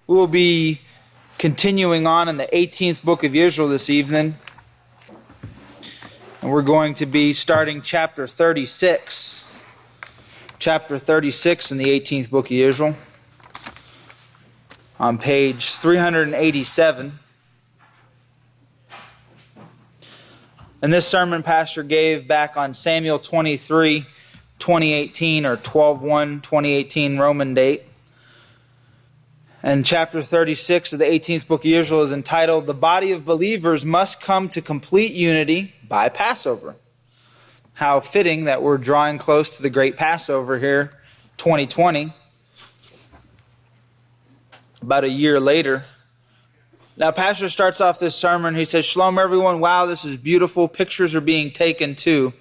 We will be continuing on in the 18th book of Yisrayl this evening. And we're going to be starting chapter 36. Chapter 36 in the 18th book of Yisrayl. On page 387. And this sermon Pastor gave back on Samuel 23, 2018, or 12/1/2018 Roman date. And chapter 36 of the 18th book of Yisrayl is entitled, "The Body of Believers Must Come to Complete Unity by Passover." How fitting that we're drawing close to the great Passover here, 2020. About a year later. Now, Pastor starts off this sermon. He says, "Shalom, everyone. Wow, this is beautiful. Pictures are being taken, too.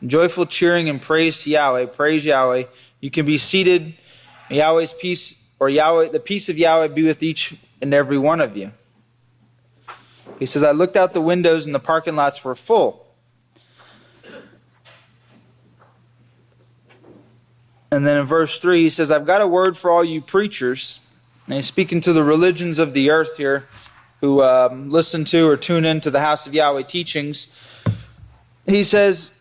Joyful cheering and praise to Yahweh. Praise Yahweh. You can be seated. Yahweh's peace, or Yahweh, the peace of Yahweh be with each and every one of you." He says, "I looked out the windows and the parking lots were full." And then in verse 3, he says, "I've got a word for all you preachers." And he's speaking to the religions of the earth here who listen to or tune into the House of Yahweh teachings. He says,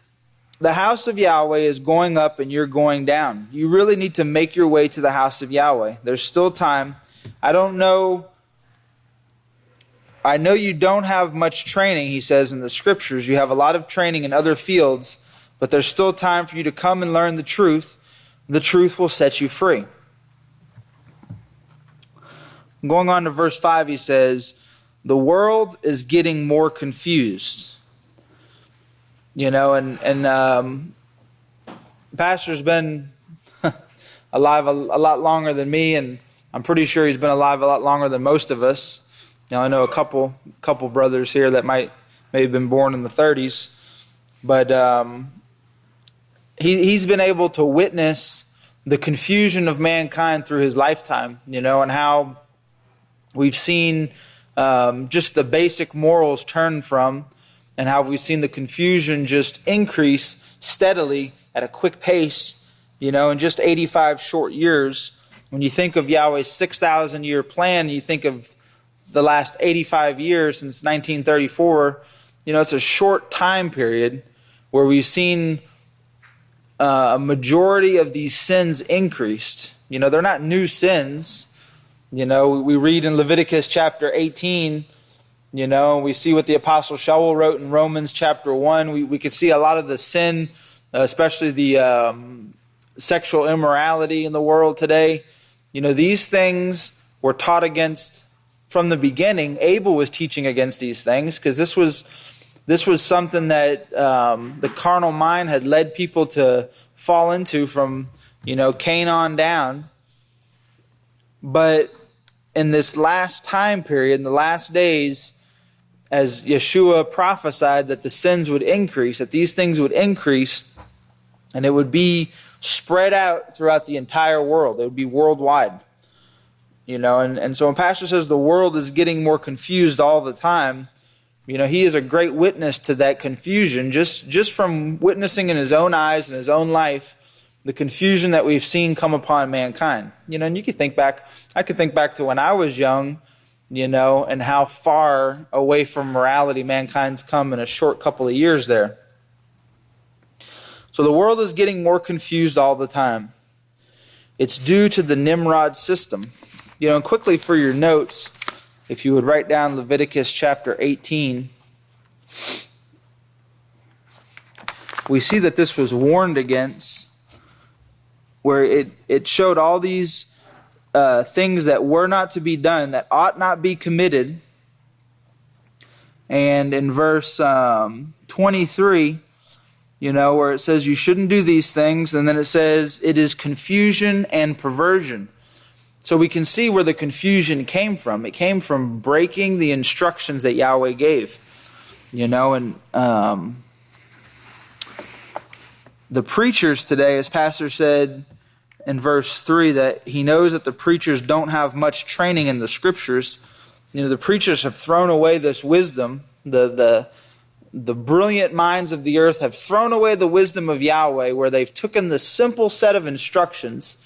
"The house of Yahweh is going up and you're going down. You really need to make your way to the house of Yahweh. There's still time. I know you don't have much training," he says in the scriptures. "You have a lot of training in other fields, but there's still time for you to come and learn the truth. The truth will set you free." Going on to verse 5, he says, "The world is getting more confused." You know, and Pastor's been alive a lot longer than me, and I'm pretty sure he's been alive a lot longer than most of us. Now, I know a couple brothers here that may have been born in the 30s, but he's been able to witness the confusion of mankind through his lifetime, you know, and how we've seen just the basic morals turn from, and how we've seen the confusion just increase steadily at a quick pace, you know, in just 85 short years. When you think of Yahweh's 6,000-year plan, you think of the last 85 years since 1934, you know, it's a short time period where we've seen a majority of these sins increased. You know, they're not new sins. You know, we read in Leviticus chapter 18, you know, we see what the Apostle Shaul wrote in Romans chapter 1. We could see a lot of the sin, especially the sexual immorality in the world today. You know, these things were taught against from the beginning. Abel was teaching against these things because this was something that the carnal mind had led people to fall into from, you know, Cain on down. But in this last time period, in the last days, as Yeshua prophesied that the sins would increase, that these things would increase, and it would be spread out throughout the entire world. It would be worldwide. You know, and so when Pastor says the world is getting more confused all the time, you know, he is a great witness to that confusion, just from witnessing in his own eyes and his own life, the confusion that we've seen come upon mankind. You know, and I could think back to when I was young, you know, and how far away from morality mankind's come in a short couple of years there. So the world is getting more confused all the time. It's due to the Nimrod system. You know, and quickly for your notes, if you would write down Leviticus chapter 18, we see that this was warned against, where it showed all these things that were not to be done, that ought not be committed. And in verse 23, you know, where it says you shouldn't do these things, and then it says it is confusion and perversion. So we can see where the confusion came from. It came from breaking the instructions that Yahweh gave. You know, and the preachers today, as Pastor said in verse 3, that he knows that the preachers don't have much training in the scriptures. You know, the preachers have thrown away this wisdom. The brilliant minds of the earth have thrown away the wisdom of Yahweh, where they've taken the simple set of instructions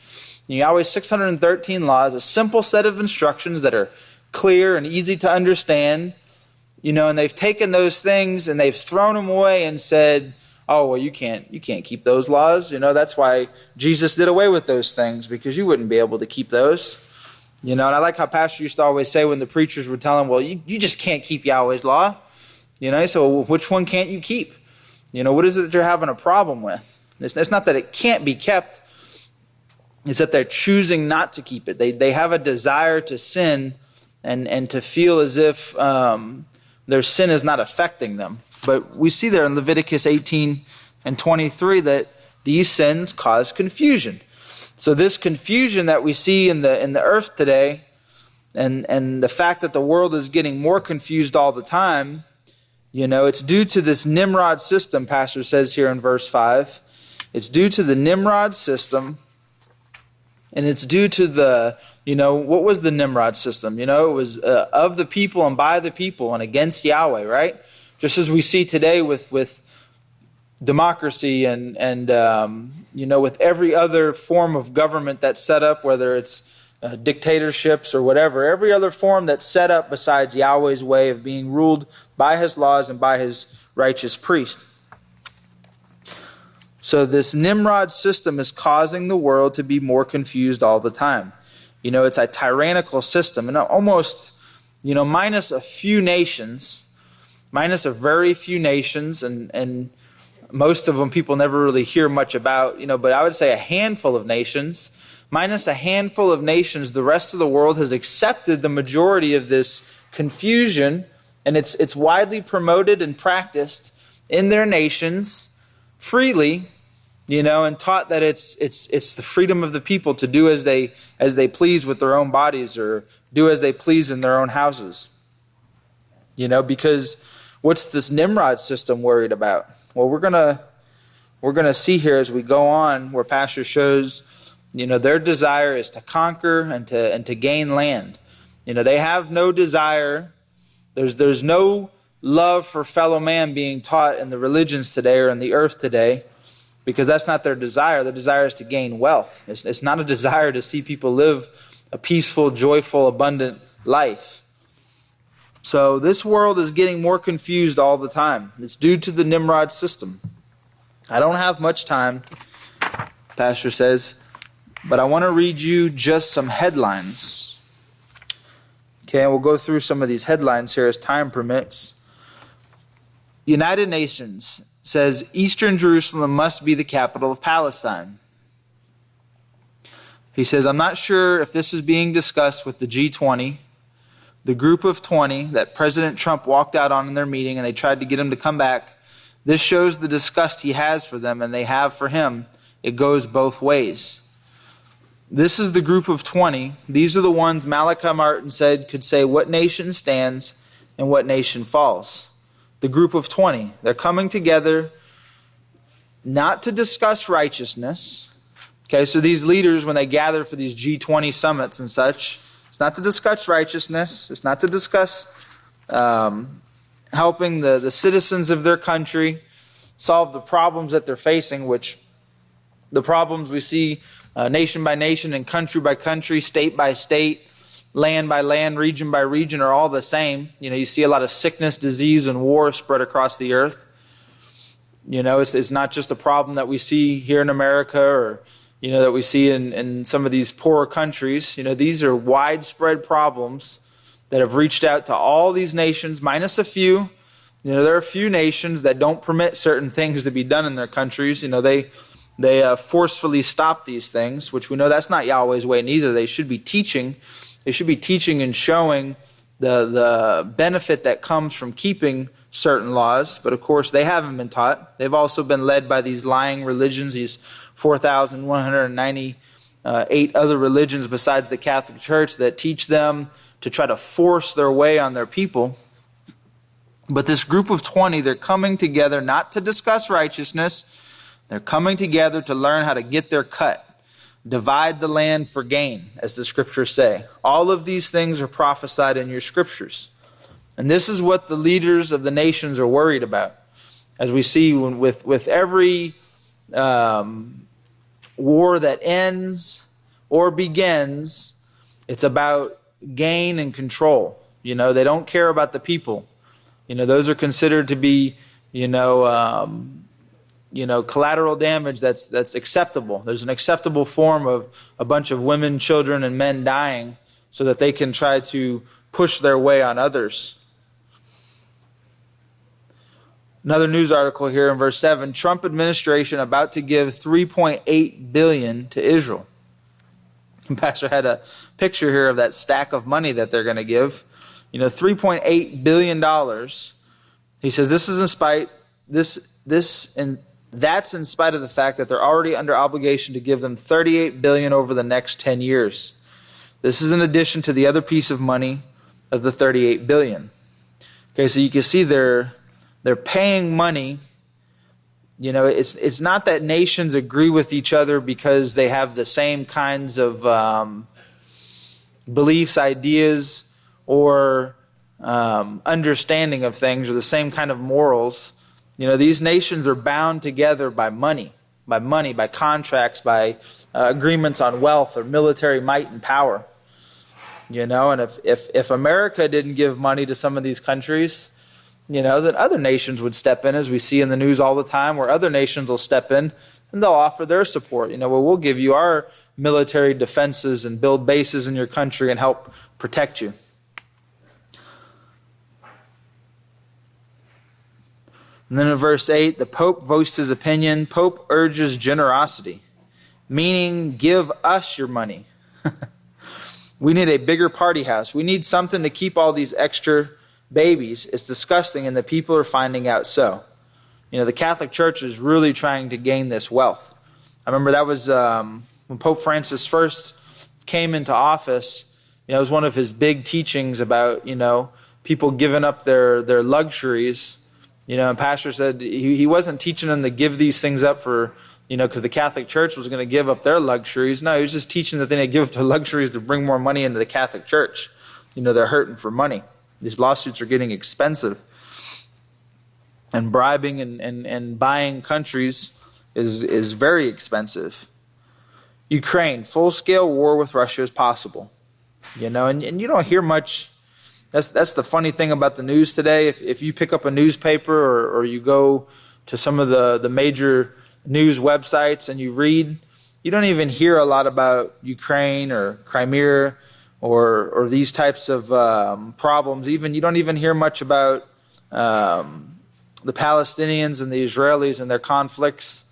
Yahweh's 613 laws, a simple set of instructions that are clear and easy to understand, and they've taken those things and they've thrown them away and said, oh, well, you can't keep those laws. That's why Jesus did away with those things, because you wouldn't be able to keep those. And I like how Pastor used to always say when the preachers would tell him, well, you just can't keep Yahweh's law. So well, which one can't you keep? What is it that you're having a problem with? It's not that it can't be kept. It's that they're choosing not to keep it. They have a desire to sin and to feel as if their sin is not affecting them. But we see there in Leviticus 18 and 23 that these sins cause confusion. So this confusion that we see in the earth today, and the fact that the world is getting more confused all the time, it's due to this Nimrod system, Pastor says here in verse 5. It's due to the Nimrod system, and it's due to the, what was the Nimrod system? It was of the people and by the people and against Yahweh, right? Just as we see today with democracy and with every other form of government that's set up, whether it's dictatorships or whatever, every other form that's set up besides Yahweh's way of being ruled by His laws and by His righteous priest. So this Nimrod system is causing the world to be more confused all the time. It's a tyrannical system, and almost, minus a very few nations, and most of them people never really hear much about, but I would say a handful of nations, minus a handful of nations, the rest of the world has accepted the majority of this confusion, and it's widely promoted and practiced in their nations freely, and taught that it's the freedom of the people to do as they please with their own bodies, or do as they please in their own houses. Because what's this Nimrod system worried about? Well, we're gonna see here as we go on, where Pastor shows, their desire is to conquer and to gain land. They have no desire. There's no love for fellow man being taught in the religions today or in the earth today, because that's not their desire. Their desire is to gain wealth. It's not a desire to see people live a peaceful, joyful, abundant life. So this world is getting more confused all the time. It's due to the Nimrod system. I don't have much time, Pastor says, but I want to read you just some headlines. Okay, we'll go through some of these headlines here as time permits. United Nations says Eastern Jerusalem must be the capital of Palestine. He says, I'm not sure if this is being discussed with the G20, the group of 20 that President Trump walked out on in their meeting, and they tried to get him to come back. This shows the disgust he has for them, and they have for him. It goes both ways. This is the group of 20. These are the ones Malachi Martin said could say what nation stands and what nation falls. The group of 20. They're coming together not to discuss righteousness. Okay, so these leaders, when they gather for these G20 summits and such, it's not to discuss righteousness. It's not to discuss helping the citizens of their country solve the problems that they're facing, which the problems we see nation by nation and country by country, state by state, land by land, region by region are all the same. You see a lot of sickness, disease, and war spread across the earth. It's not just a problem that we see here in America or, that we see in some of these poorer countries. These are widespread problems that have reached out to all these nations, minus a few. There are a few nations that don't permit certain things to be done in their countries. They forcefully stop these things, which we know that's not Yahweh's way neither. They should be teaching. They should be teaching and showing the benefit that comes from keeping certain laws. But of course, they haven't been taught. They've also been led by these lying religions, these 4,198 other religions besides the Catholic Church that teach them to try to force their way on their people. But this group of 20, they're coming together not to discuss righteousness. They're coming together to learn how to get their cut. Divide the land for gain, as the scriptures say. All of these things are prophesied in your scriptures. And this is what the leaders of the nations are worried about. As we see with every war that ends, or begins, it's about gain and control. They don't care about the people. Those are considered to be, collateral damage that's acceptable. There's an acceptable form of a bunch of women, children, and men dying so that they can try to push their way on others. Another news article here in verse 7, Trump administration about to give $3.8 billion to Israel. And Pastor had a picture here of that stack of money that they're going to give. $3.8 billion. He says this is in spite, that's in spite of the fact that they're already under obligation to give them $38 billion over the next 10 years. This is in addition to the other piece of money of the $38 billion. Okay, so you can see they're paying money. It's not that nations agree with each other because they have the same kinds of beliefs, ideas, or understanding of things, or the same kind of morals. These nations are bound together by money, by contracts, by agreements on wealth or military might and power. And if America didn't give money to some of these countries, then other nations would step in, as we see in the news all the time, where other nations will step in and they'll offer their support. We'll give you our military defenses and build bases in your country and help protect you. And then in verse 8, the Pope voiced his opinion. Pope urges generosity, meaning give us your money. We need a bigger party house. We need something to keep all these extra babies. It's disgusting, and the people are finding out so. The Catholic Church is really trying to gain this wealth. I remember that was when Pope Francis first came into office. It was one of his big teachings about, people giving up their luxuries. And Pastor said he wasn't teaching them to give these things up for, because the Catholic Church was going to give up their luxuries. No, he was just teaching that they need to give up their luxuries to bring more money into the Catholic Church. They're hurting for money. These lawsuits are getting expensive. And bribing and buying countries is very expensive. Ukraine, full-scale war with Russia is possible. And you don't hear much. That's the funny thing about the news today. If you pick up a newspaper or you go to some of the major news websites and you read, you don't even hear a lot about Ukraine or Crimea or these types of problems. You don't even hear much about the Palestinians and the Israelis and their conflicts.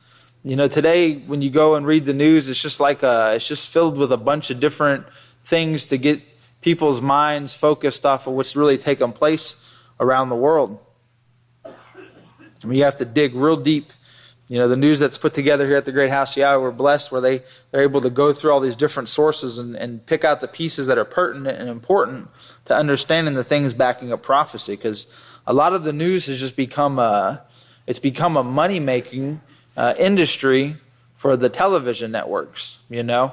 Today when you go and read the news, it's just filled with a bunch of different things to get people's minds focused off of what's really taking place around the world. You have to dig real deep. The news that's put together here at the Great House of Yahweh, we're blessed where they're able to go through all these different sources and pick out the pieces that are pertinent and important to understanding the things backing up prophecy. Because a lot of the news has just become a money-making industry for the television networks. I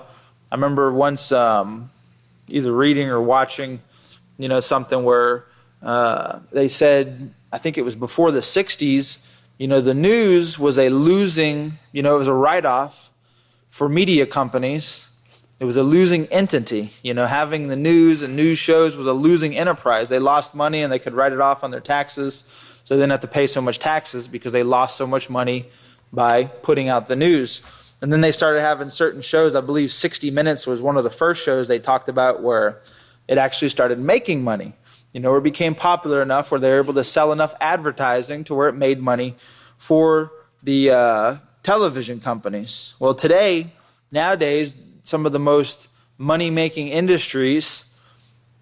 remember once either reading or watching, something where they said, I think it was before the 60s, the news was a losing, it was a write-off for media companies. It was a losing entity. Having the news and news shows was a losing enterprise. They lost money and they could write it off on their taxes, so they didn't have to pay so much taxes because they lost so much money by putting out the news. And then they started having certain shows. I believe 60 Minutes was one of the first shows they talked about where it actually started making money. Or it became popular enough where they were able to sell enough advertising to where it made money for the television companies. Well, nowadays, some of the most money-making industries,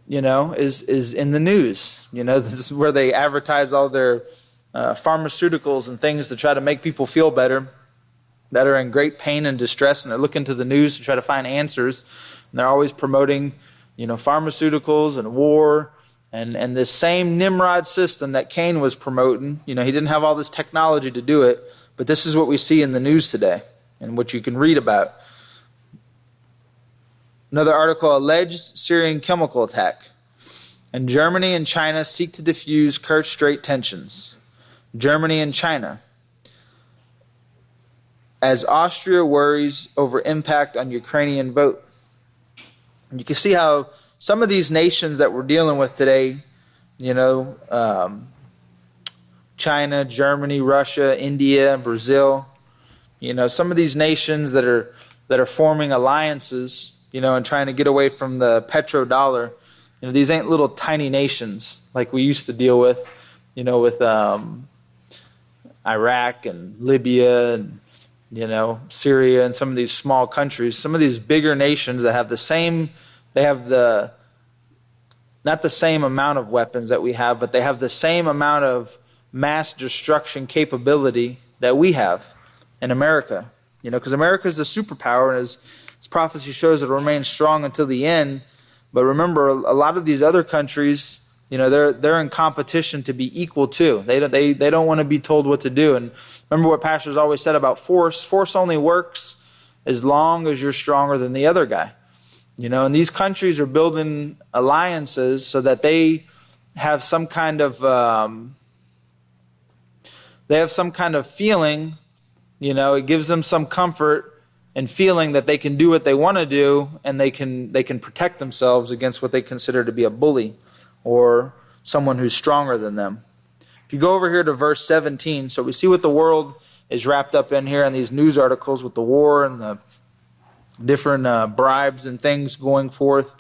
is in the news. This is where they advertise all their pharmaceuticals and things to try to make people feel better, that are in great pain and distress, and they're looking to the news to try to find answers. And they're always promoting, pharmaceuticals and war and this same Nimrod system that Cain was promoting. He didn't have all this technology to do it, but this is what we see in the news today and what you can read about. Another article, alleged Syrian chemical attack. And Germany and China seek to diffuse Kerch Strait tensions. Germany and China. As Austria worries over impact on Ukrainian vote. You can see how some of these nations that we're dealing with today, China, Germany, Russia, India, Brazil, some of these nations that are forming alliances, and trying to get away from the petrodollar. These ain't little tiny nations like we used to deal with, with Iraq and Libya and Syria and some of these small countries. Some of these bigger nations that have not the same amount of weapons that we have, but they have the same amount of mass destruction capability that we have in America. Because America is a superpower, and as prophecy shows, it will remain strong until the end. But remember, a lot of these other countries, they're in competition to be equal too. They don't want to be told what to do. And remember what pastors always said about force. Force only works as long as you're stronger than the other guy. And these countries are building alliances so that they have some kind of feeling. It gives them some comfort and feeling that they can do what they want to do, and they can protect themselves against what they consider to be a bully or someone who's stronger than them. If you go over here to verse 17, so we see what the world is wrapped up in here in these news articles with the war and the different bribes and things going forth,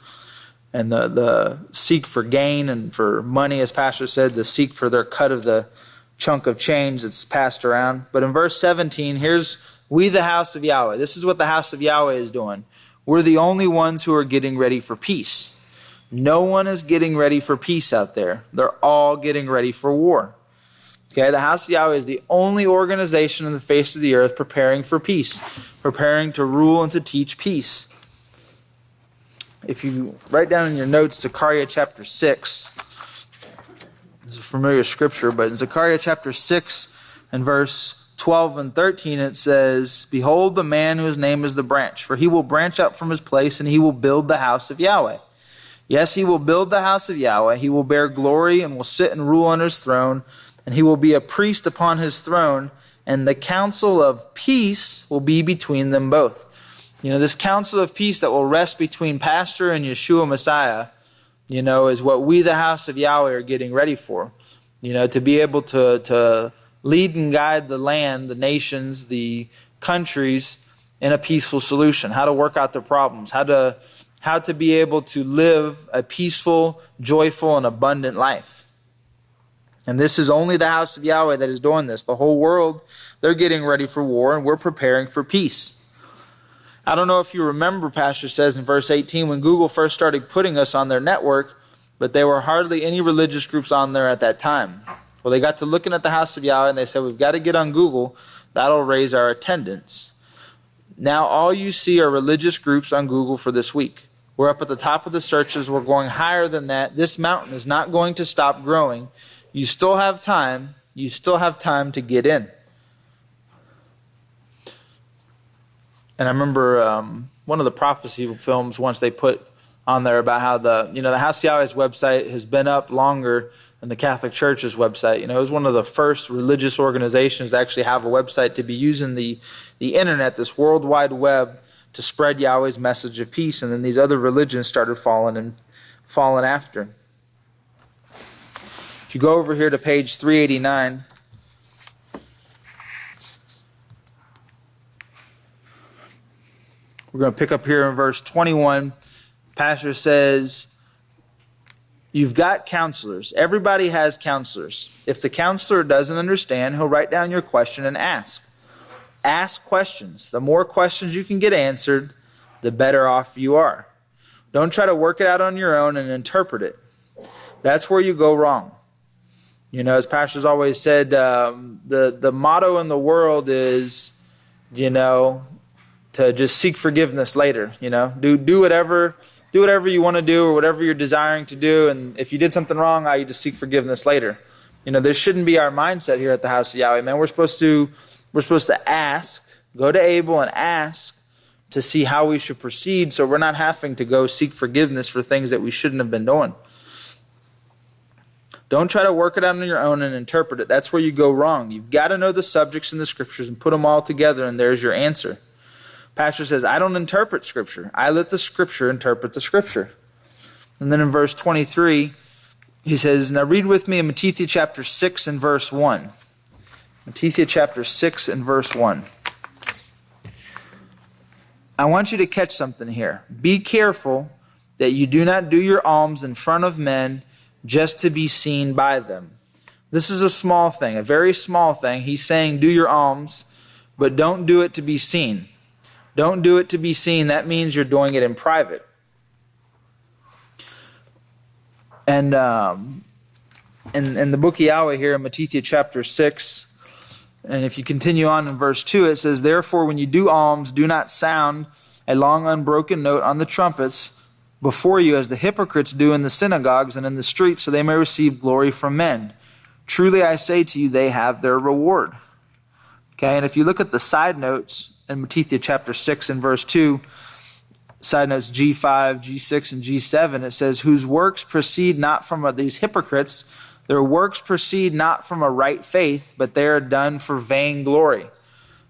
and the seek for gain and for money, as Pastor said, the seek for their cut of the chunk of change that's passed around. But in verse 17, here's we the house of Yahweh. This is what the house of Yahweh is doing. We're the only ones who are getting ready for peace. No one is getting ready for peace out there. They're all getting ready for war. Okay, the house of Yahweh is the only organization on the face of the earth preparing for peace, preparing to rule and to teach peace. If you write down in your notes Zechariah chapter 6, this is a familiar scripture, but in Zechariah chapter 6 and verse 12 and 13 it says, "Behold the man whose name is the branch, for he will branch up from his place, and he will build the house of Yahweh. Yes, he will build the house of Yahweh. He will bear glory and will sit and rule on his throne, and he will be a priest upon his throne, and the counsel of peace will be between them both." This counsel of peace that will rest between Pastor and Yeshua Messiah, is what we, the house of Yahweh, are getting ready for. To be able to lead and guide the land, the nations, the countries in a peaceful solution, how to work out their problems, how to be able to live a peaceful, joyful, and abundant life. And this is only the house of Yahweh that is doing this. The whole world, they're getting ready for war, and we're preparing for peace. I don't know if you remember, Pastor says in verse 18, when Google first started putting us on their network, but there were hardly any religious groups on there at that time. Well, they got to looking at the house of Yahweh, and they said, we've got to get on Google. That'll raise our attendance. Now all you see are religious groups on Google for this week. We're up at the top of the searches. We're going higher than that. This mountain is not going to stop growing. You still have time. You still have time to get in. And I remember one of the prophecy films once they put on there about how the House of Yahweh's website has been up longer than the Catholic Church's website. It was one of the first religious organizations to actually have a website, to be using the internet, this World Wide Web, to spread Yahweh's message of peace. And then these other religions started falling after. If you go over here to page 389, we're going to pick up here in verse 21. Pastor says, you've got counselors. Everybody has counselors. If the counselor doesn't understand, he'll write down your question and ask. Ask questions. The more questions you can get answered, the better off you are. Don't try to work it out on your own and interpret it. That's where you go wrong. As pastors always said, the motto in the world is, to just seek forgiveness later. Do whatever you want to do, or whatever you're desiring to do, and if you did something wrong, you just seek forgiveness later. This shouldn't be our mindset here at the House of Yahweh, man. We're supposed to ask, go to Abel and ask to see how we should proceed, so we're not having to go seek forgiveness for things that we shouldn't have been doing. Don't try to work it out on your own and interpret it. That's where you go wrong. You've got to know the subjects in the scriptures and put them all together, and there's your answer. Pastor says, I don't interpret Scripture. I let the Scripture interpret the Scripture. And then in verse 23, he says, now read with me in Matthew chapter 6 and verse 1. Matthew chapter 6 and verse 1. I want you to catch something here. Be careful that you do not do your alms in front of men just to be seen by them. This is a small thing, a very small thing. He's saying do your alms, but don't do it to be seen. Don't do it to be seen. That means you're doing it in private. And in the book of Yahweh here in Matthew chapter 6, and if you continue on in verse 2, it says, therefore, when you do alms, do not sound a long unbroken note on the trumpets before you, as the hypocrites do in the synagogues and in the streets, so they may receive glory from men. Truly I say to you, they have their reward. Okay, and if you look at the side notes in Matthew chapter 6 and verse 2, side notes G5, G6, and G7, it says, whose works proceed not from these hypocrites, their works proceed not from a right faith, but they are done for vain glory.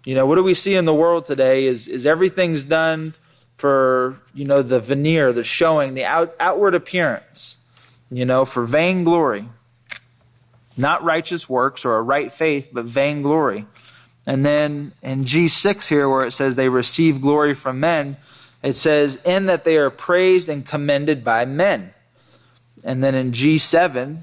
You know, what do we see in the world today is everything's done for, you know, the veneer, the showing, the outward appearance, you know, for vain glory. Not righteous works or a right faith, but vain glory. And then in G6 here, where it says they receive glory from men, it says, in that they are praised and commended by men. And then in G7,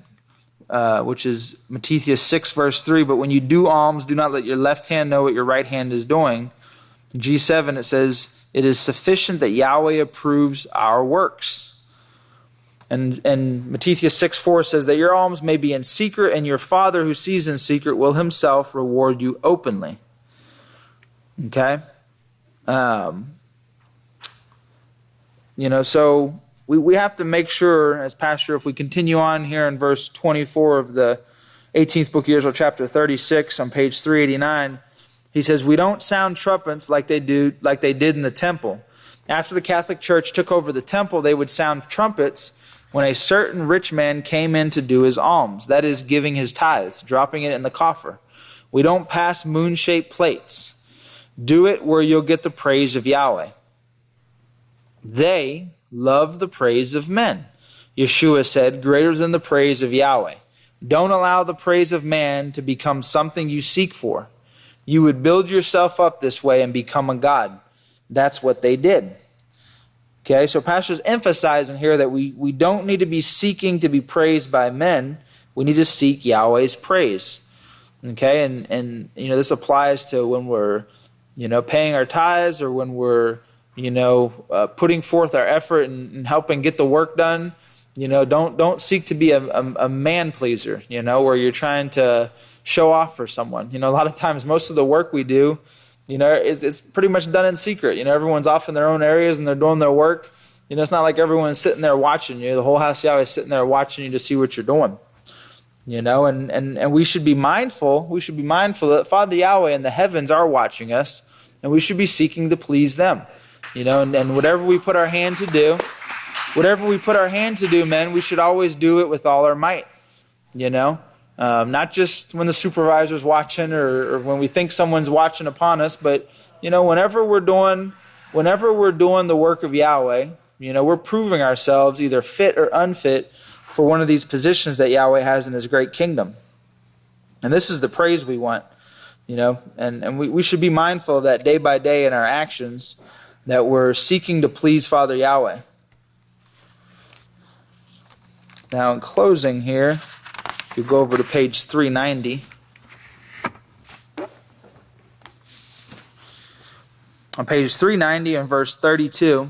which is Matthew 6, verse 3, but when you do alms, do not let your left hand know what your right hand is doing. In G7, it says, it is sufficient that Yahweh approves our works. And Matthew 6, 4 says that your alms may be in secret, and your Father who sees in secret will himself reward you openly. Okay? You know, so we have to make sure, as Pastor, if we continue on here in verse 24 of the 18th book of Yisrayl, chapter 36, on page 389, he says, we don't sound trumpets like they did in the temple. After the Catholic Church took over the temple, they would sound trumpets when a certain rich man came in to do his alms, that is, giving his tithes, dropping it in the coffer. We don't pass moon-shaped plates. Do it where you'll get the praise of Yahweh. They love the praise of men. Yeshua said, greater than the praise of Yahweh. Don't allow the praise of man to become something you seek for. You would build yourself up this way and become a god. That's what they did. Okay, so Pastor's emphasizing here that we don't need to be seeking to be praised by men. We need to seek Yahweh's praise. Okay, and you know, this applies to when we're, you know, paying our tithes, or when we're, you know, putting forth our effort and helping get the work done. You know, don't seek to be a man pleaser, you know, where you're trying to show off for someone. You know, a lot of times most of the work we do, you know, it's pretty much done in secret. You know, everyone's off in their own areas and they're doing their work. You know, it's not like everyone's sitting there watching you. The whole House of Yahweh is sitting there watching you to see what you're doing. You know, and we should be mindful. We should be mindful that Father Yahweh in the heavens are watching us, and we should be seeking to please them. You know, and whatever we put our hand to do, men, we should always do it with all our might. You know, not just when the supervisor's watching or when we think someone's watching upon us, but, you know, whenever we're doing the work of Yahweh, you know, we're proving ourselves either fit or unfit for one of these positions that Yahweh has in His great kingdom. And this is the praise we want, you know, and we should be mindful of that day by day in our actions, that we're seeking to please Father Yahweh. Now, in closing here, you go over to page 390. On page 390 and verse 32,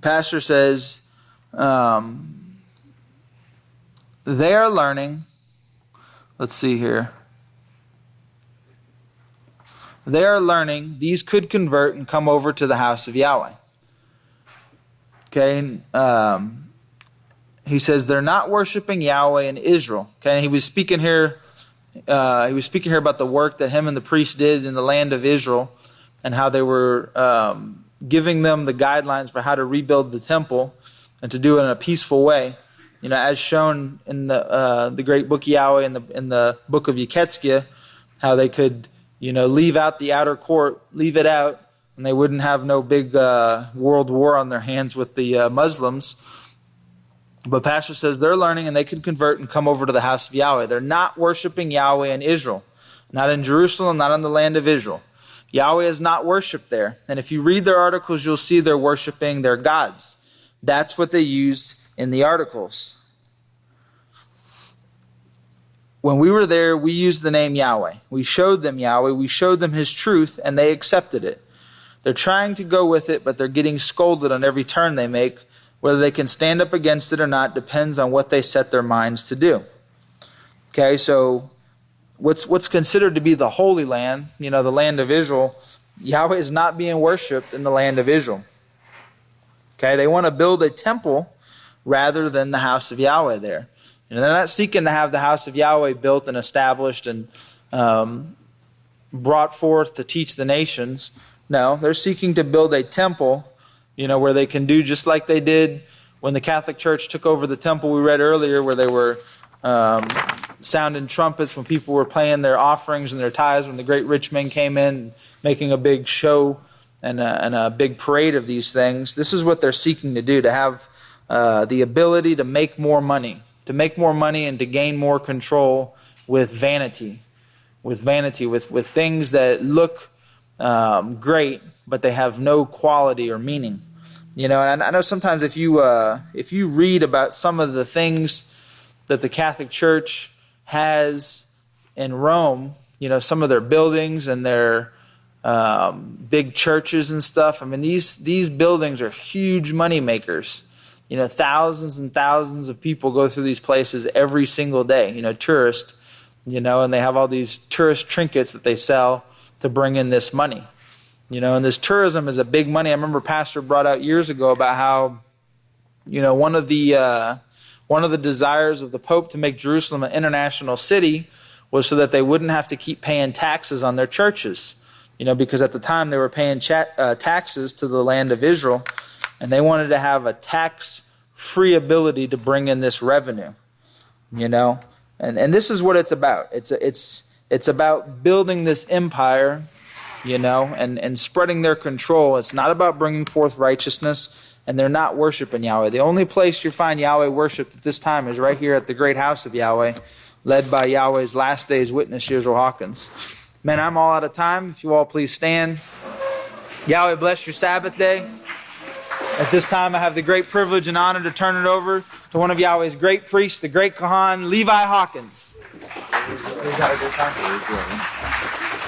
Pastor says, they are learning, let's see here. They are learning, these could convert and come over to the house of Yahweh. Okay, he says they're not worshiping Yahweh in Israel. Okay, and he was speaking here about the work that him and the priest did in the land of Israel, and how they were giving them the guidelines for how to rebuild the temple and to do it in a peaceful way. You know, as shown in the great book of Yahweh in the book of Yeketskiah, how they could, leave out the outer court, leave it out, and they wouldn't have no big world war on their hands with the Muslims. But Pastor says they're learning and they can convert and come over to the house of Yahweh. They're not worshiping Yahweh in Israel, not in Jerusalem, not in the land of Israel. Yahweh is not worshipped there. And if you read their articles, you'll see they're worshiping their gods. That's what they used in the articles. When we were there, we used the name Yahweh. We showed them Yahweh. We showed them His truth, and they accepted it. They're trying to go with it, but they're getting scolded on every turn they make. Whether they can stand up against it or not depends on what they set their minds to do. Okay, so what's considered to be the Holy Land, the land of Israel, Yahweh is not being worshipped in the land of Israel. Okay, they want to build a temple rather than the house of Yahweh there. And they're not seeking to have the house of Yahweh built and established and brought forth to teach the nations. No, they're seeking to build a temple, where they can do just like they did when the Catholic Church took over the temple we read earlier, where they were sounding trumpets when people were paying their offerings and their tithes, when the great rich men came in, making a big show and a big parade of these things. This is what they're seeking to do, to have the ability to make more money. To make more money and to gain more control with vanity, with things that look great, but they have no quality or meaning. And I know sometimes if you read about some of the things that the Catholic Church has in Rome, some of their buildings and their big churches and stuff. I mean, these buildings are huge money makers. Thousands and thousands of people go through these places every single day, tourists, and they have all these tourist trinkets that they sell to bring in this money. And this tourism is a big money. I remember Pastor brought out years ago about how, one of the desires of the Pope to make Jerusalem an international city was so that they wouldn't have to keep paying taxes on their churches, because at the time they were paying taxes to the land of Israel. And they wanted to have a tax-free ability to bring in this revenue, And this is what it's about. It's about building this empire, and spreading their control. It's not about bringing forth righteousness, and they're not worshiping Yahweh. The only place you find Yahweh worshipped at this time is right here at the great house of Yahweh, led by Yahweh's last day's witness, Yisrayl Hawkins. Man, I'm all out of time. If you all please stand. Yahweh bless your Sabbath day. At this time, I have the great privilege and honor to turn it over to one of Yahweh's great priests, the great Kohan, Levi Hawkins.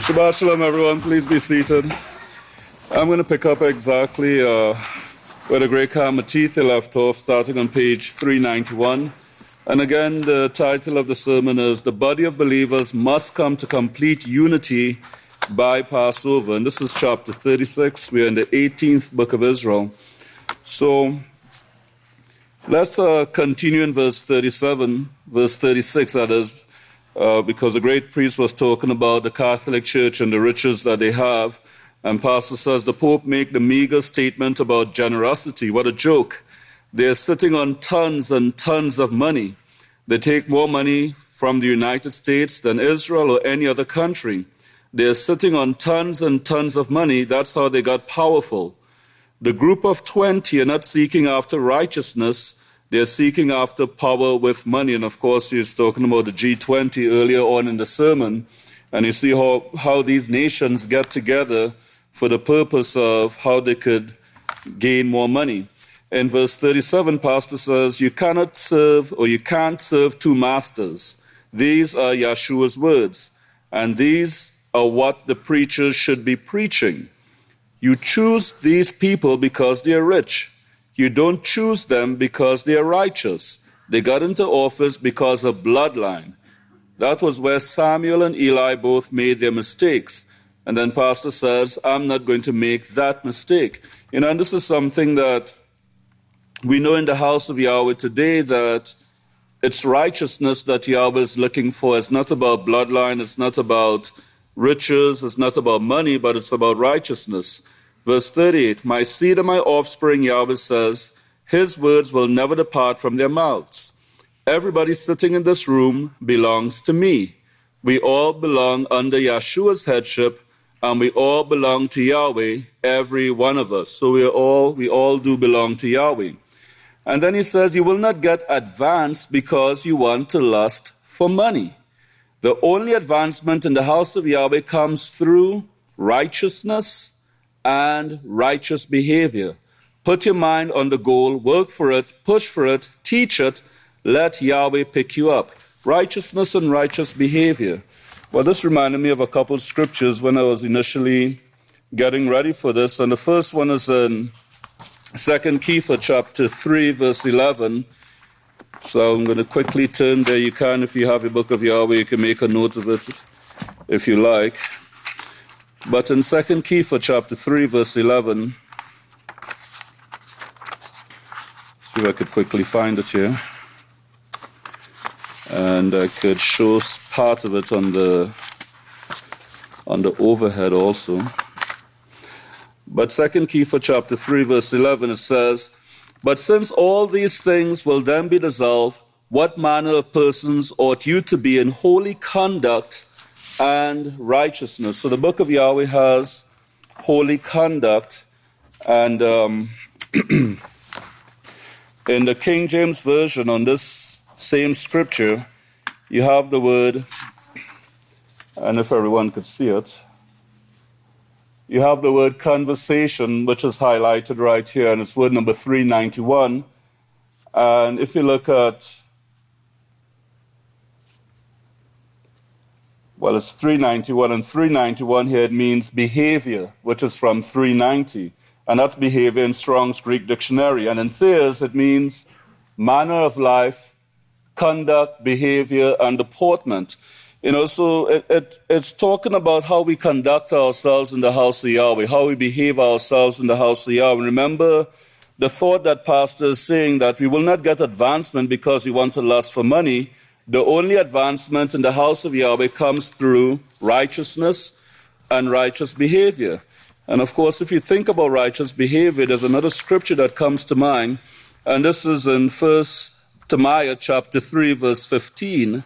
Shabbat Shalom, everyone. Please be seated. I'm going to pick up exactly where the great Kohan Matitha left off, starting on page 391. And again, the title of the sermon is "The Body of Believers Must Come to Complete Unity by Passover." And this is chapter 36. We are in the 18th book of Israel. So let's continue in verse 36, that is, because the great priest was talking about the Catholic Church and the riches that they have. And Pastor says, the Pope make the meager statement about generosity. What a joke. They're sitting on tons and tons of money. They take more money from the United States than Israel or any other country. They're sitting on tons and tons of money. That's how they got powerful. The group of 20 are not seeking after righteousness. They're seeking after power with money. And of course, he's talking about the G20 earlier on in the sermon. And you see how these nations get together for the purpose of how they could gain more money. In verse 37, Pastor says, you can't serve two masters. These are Yeshua's words. And these are what the preachers should be preaching. You choose these people because they are rich. You don't choose them because they are righteous. They got into office because of bloodline. That was where Samuel and Eli both made their mistakes. And then Pastor says, I'm not going to make that mistake. And this is something that we know in the house of Yahweh today, that it's righteousness that Yahweh is looking for. It's not about bloodline. It's not about riches. It's not about money, but it's about righteousness. Verse 38, my seed and my offspring, Yahweh says, his words will never depart from their mouths. Everybody sitting in this room belongs to me. We all belong under Yeshua's headship, and we all belong to Yahweh, every one of us. So we all do belong to Yahweh. And then he says, you will not get advanced because you want to lust for money. The only advancement in the house of Yahweh comes through righteousness and righteous behavior. Put your mind on the goal, work for it, push for it, teach it, let Yahweh pick you up. Righteousness and righteous behavior. Well, this reminded me of a couple of scriptures when I was initially getting ready for this. And the first one is in 2 Kepha chapter 3, verse 11. So I'm going to quickly turn there. You can, if you have your book of Yahweh, you can make a note of it if you like. But in 2 Kepha chapter 3, verse 11, see if I could quickly find it here. And I could show part of it on the overhead also. But 2 Kepha chapter 3, verse 11, it says, but since all these things will then be dissolved, what manner of persons ought you to be in holy conduct and righteousness? So the book of Yahweh has holy conduct. And in the King James Version, on this same scripture, you have the word, and if everyone could see it, you have the word conversation, which is highlighted right here, and it's word number 391. And if you look at, well, it's 391, and 391 here, it means behavior, which is from 390. And that's behavior in Strong's Greek Dictionary. And in Thayer's, it means manner of life, conduct, behavior, and deportment. You know, so it's talking about how we conduct ourselves in the house of Yahweh, how we behave ourselves in the house of Yahweh. Remember the thought that Pastor is saying that we will not get advancement because we want to lust for money. The only advancement in the house of Yahweh comes through righteousness and righteous behavior. And of course, if you think about righteous behavior, there's another scripture that comes to mind, and this is in 1 Timothy chapter 3, verse 15.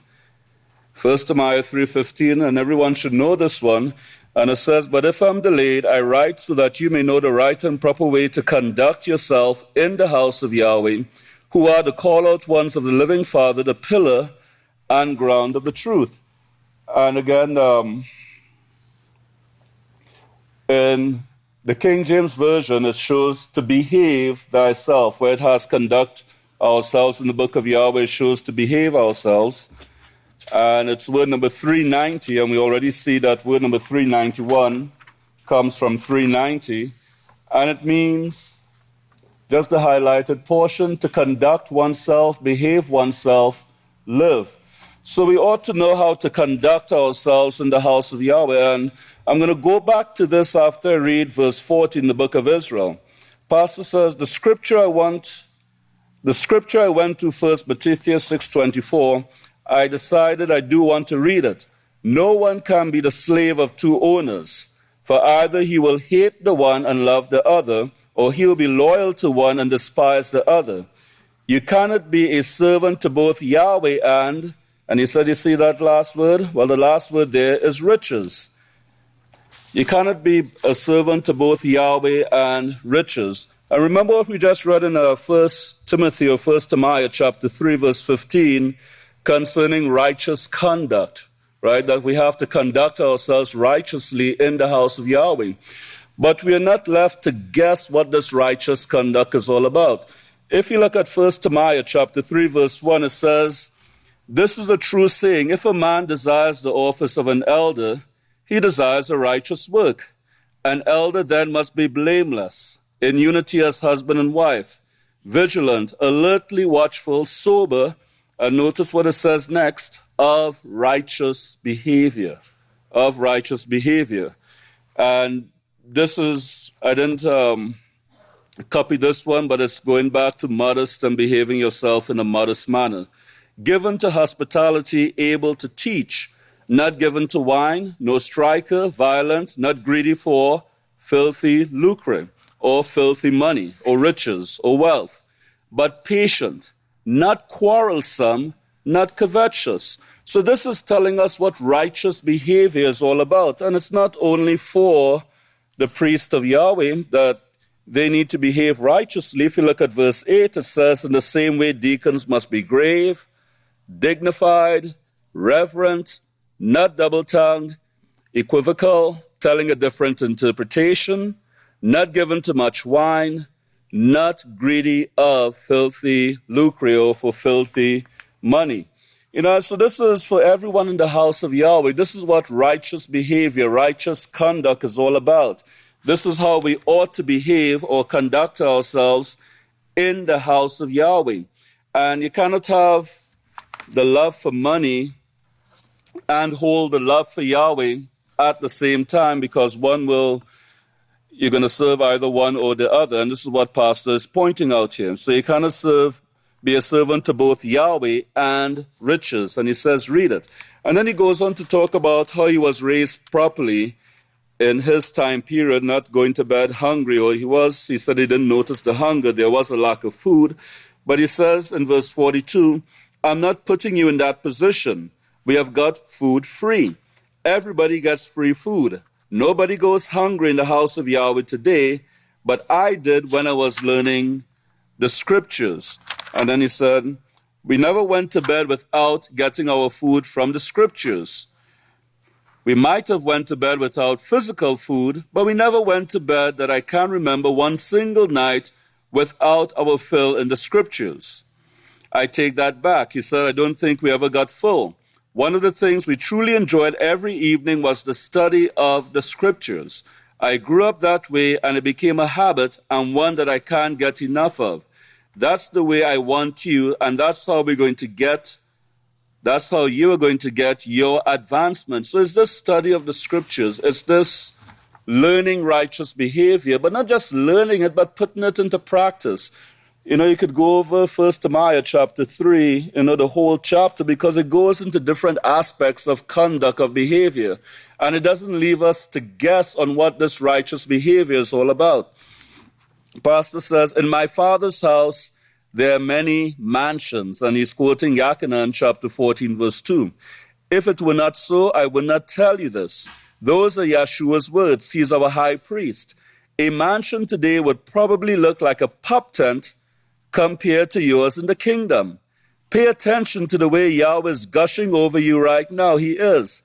1 Timothy 3:15, and everyone should know this one. And it says, but if I'm delayed, I write so that you may know the right and proper way to conduct yourself in the house of Yahweh, who are the called-out ones of the living Father, the pillar and ground of the truth. And again, in the King James Version, it shows to behave thyself, where it has conduct ourselves. In the book of Yahweh, it shows to behave ourselves. And it's word number 390, and we already see that word number 391 comes from 390. And it means, just the highlighted portion, to conduct oneself, behave oneself, live. So we ought to know how to conduct ourselves in the house of Yahweh. And I'm going to go back to this after I read verse 40 in the book of Israel. Pastor says, the scripture I went to first, Matthew 6:24, I decided I do want to read it. No one can be the slave of two owners, for either he will hate the one and love the other, or he will be loyal to one and despise the other. You cannot be a servant to both Yahweh and he said, you see that last word? Well, the last word there is riches. You cannot be a servant to both Yahweh and riches. And remember what we just read in 1 Timothy or 1 Timothy chapter 3, verse 15, concerning righteous conduct, right? That we have to conduct ourselves righteously in the house of Yahweh. But we are not left to guess what this righteous conduct is all about. If you look at 1 Timothy chapter 3, verse 1, it says, this is a true saying, if a man desires the office of an elder, he desires a righteous work. An elder then must be blameless, in unity as husband and wife, vigilant, alertly watchful, sober, and notice what it says next, of righteous behavior. Of righteous behavior. And this is, I didn't copy this one, but it's going back to modest and behaving yourself in a modest manner. Given to hospitality, able to teach, not given to wine, no striker, violent, not greedy for filthy lucre, or filthy money, or riches, or wealth, but patient, not quarrelsome, not covetous. So this is telling us what righteous behavior is all about. And it's not only for the priest of Yahweh that they need to behave righteously. If you look at verse 8, it says, in the same way deacons must be grave, dignified, reverent, not double-tongued, equivocal, telling a different interpretation, not given to much wine, not greedy of filthy lucre or for filthy money. So this is for everyone in the house of Yahweh. This is what righteous behavior, righteous conduct is all about. This is how we ought to behave or conduct ourselves in the house of Yahweh. And you cannot have the love for money and hold the love for Yahweh at the same time, because you're going to serve either one or the other. And this is what Pastor is pointing out here. So you cannot be a servant to both Yahweh and riches. And he says, read it. And then he goes on to talk about how he was raised properly in his time period, not going to bed hungry, or he said he didn't notice the hunger. There was a lack of food. But he says in verse 42, I'm not putting you in that position. We have got food free. Everybody gets free food. Nobody goes hungry in the house of Yahweh today, but I did when I was learning the scriptures. And then he said, we never went to bed without getting our food from the scriptures. We might have went to bed without physical food, but we never went to bed that I can remember one single night without our fill in the scriptures. I take that back. He said, I don't think we ever got full. One of the things we truly enjoyed every evening was the study of the scriptures. I grew up that way, and it became a habit and one that I can't get enough of. That's the way I want you, and that's how you are going to get your advancement. So it's this study of the scriptures. It's this learning righteous behavior, but not just learning it, but putting it into practice. You could go over 1 Timothy chapter 3, the whole chapter, because it goes into different aspects of conduct, of behavior. And it doesn't leave us to guess on what this righteous behavior is all about. Pastor says, in my Father's house, there are many mansions. And he's quoting Yachanan chapter 14, verse 2. If it were not so, I would not tell you this. Those are Yeshua's words. He's our high priest. A mansion today would probably look like a pup tent compared to yours in the kingdom. Pay attention to the way Yahweh is gushing over you right now. He is.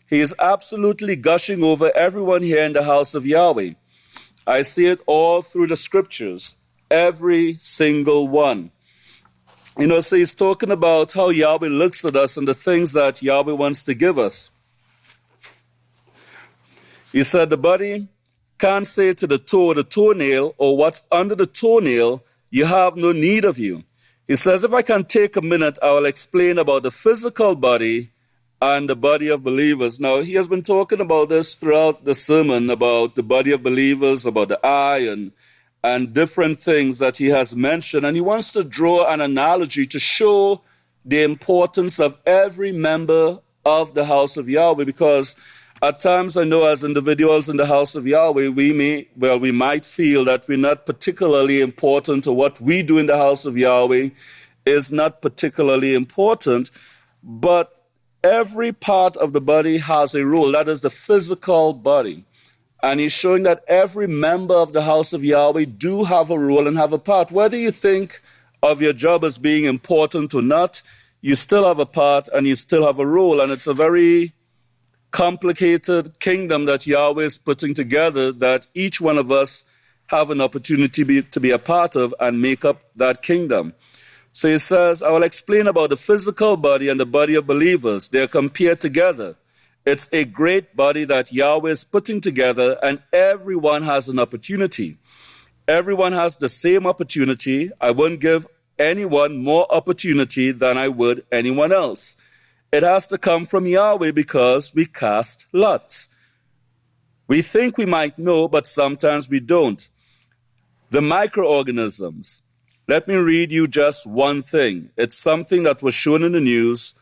He is absolutely gushing over everyone here in the house of Yahweh. I see it all through the scriptures, every single one. So he's talking about how Yahweh looks at us and the things that Yahweh wants to give us. He said the body can't say to the toe, the toenail, or what's under the toenail, you have no need of you. He says, if I can take a minute, I will explain about the physical body and the body of believers. Now, he has been talking about this throughout the sermon, about the body of believers, about the eye, and different things that he has mentioned. And he wants to draw an analogy to show the importance of every member of the house of Yahweh, because at times, I know as individuals in the house of Yahweh, we might feel that we're not particularly important, or what we do in the house of Yahweh is not particularly important, but every part of the body has a role. That is the physical body. And he's showing that every member of the house of Yahweh do have a role and have a part. Whether you think of your job as being important or not, you still have a part and you still have a role. And it's a very complicated kingdom that Yahweh is putting together, that each one of us have an opportunity to be a part of and make up that kingdom. So he says, I will explain about the physical body and the body of believers. They're compared together. It's a great body that Yahweh is putting together, and everyone has an opportunity. Everyone has the same opportunity. I wouldn't give anyone more opportunity than I would anyone else. It has to come from Yahweh because we cast lots. We think we might know, but sometimes we don't. The microorganisms. Let me read you just one thing. It's something that was shown in the news,